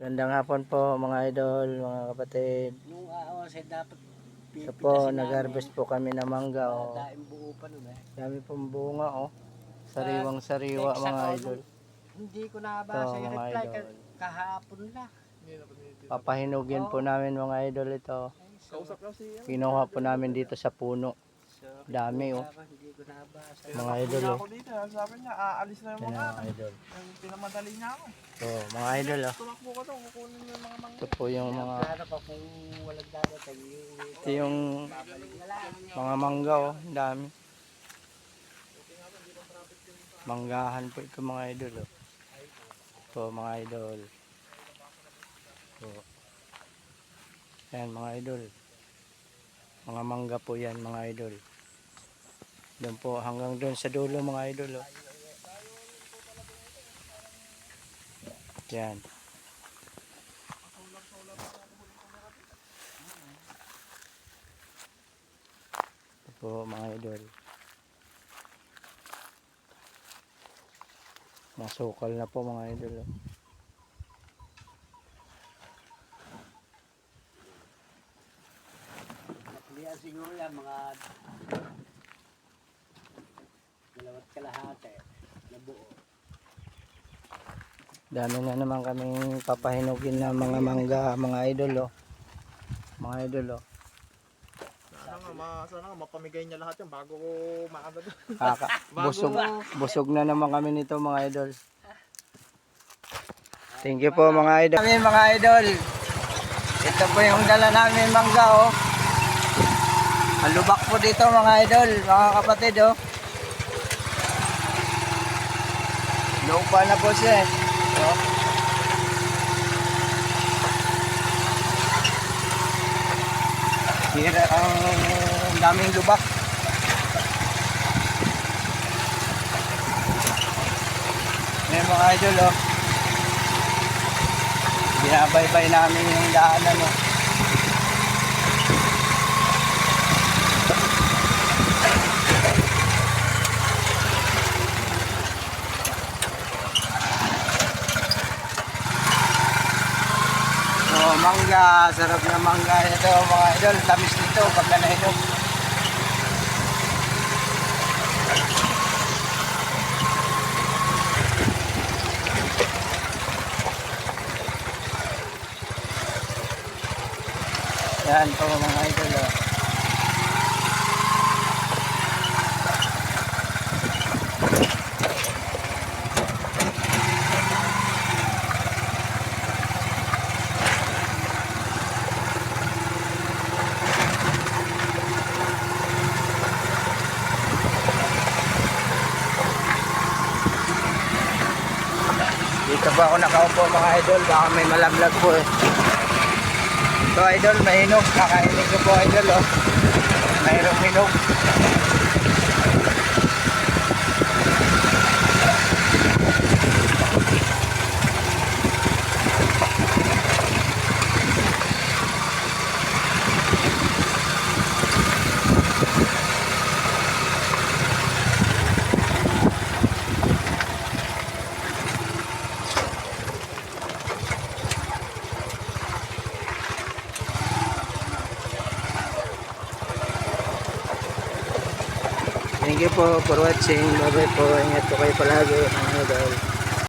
Gandang hapon po mga idol, mga kapatid. Nung aawas ay dapat Ito po, nag-harvest po kami ng mangga. Oh. daing buo pa nun eh. Dami pong bunga oh. Sariwang sariwa mga idol. Hindi ko nabasa yung mga reply idol. kahapon lang. Papahinugin po namin mga idol ito. Kinuha po namin dito sa puno. Dami oh. Hindi ko nabasa. Mga idol oh. Ako dito, sabi niya, aalis na yung Yan mga mga idol. pinamadali niya ako. So, mga idol oh. Tumakbo ko to, kukunin mo yung mga mangga. Ito po yung mga, Plano pa kung walang dadating. ito yung mga mangga oh. Ang dami. Manggahan po ito mga idol oh. Ito mga idol. So, yan mga idol. Mga mangga po yan mga idol. Doon po hanggang doon sa dulo mga idol oh. Yan. Ito po mga idol. Masukal na po mga idol oh. Nakliyan siguro yan mga dalawat kalahati na buo. Dami na naman kaming papahinugin na mga mangga mga idol oh. Mga idol oh. Sana nga, mapamigay niya lahat yan bago ko maagad. Busog na naman kami nito mga idol. Thank you po mga idol. Kami mga idol. Ito po yung dala namin mangga oh. Ang lubak po dito mga idol, mga kapatid oh. Lupa na po siya eh. Oh. Hira ang daming lubak. Ngayon mga idol oh. Binabaybay namin yung daanan oh. Oh, mangga, sarap na mangga ito mga idol, tamis nito pagka nahinog. Yan po mga idol oh. Dito po ako nakaupo mga idol, baka may malaglag po eh. Ito idol, may hinog, kakainig ko po idol oh. Mayroong hinog. Thank you po for watching. Bye-bye po. Ingat po kayo palagi mga idol.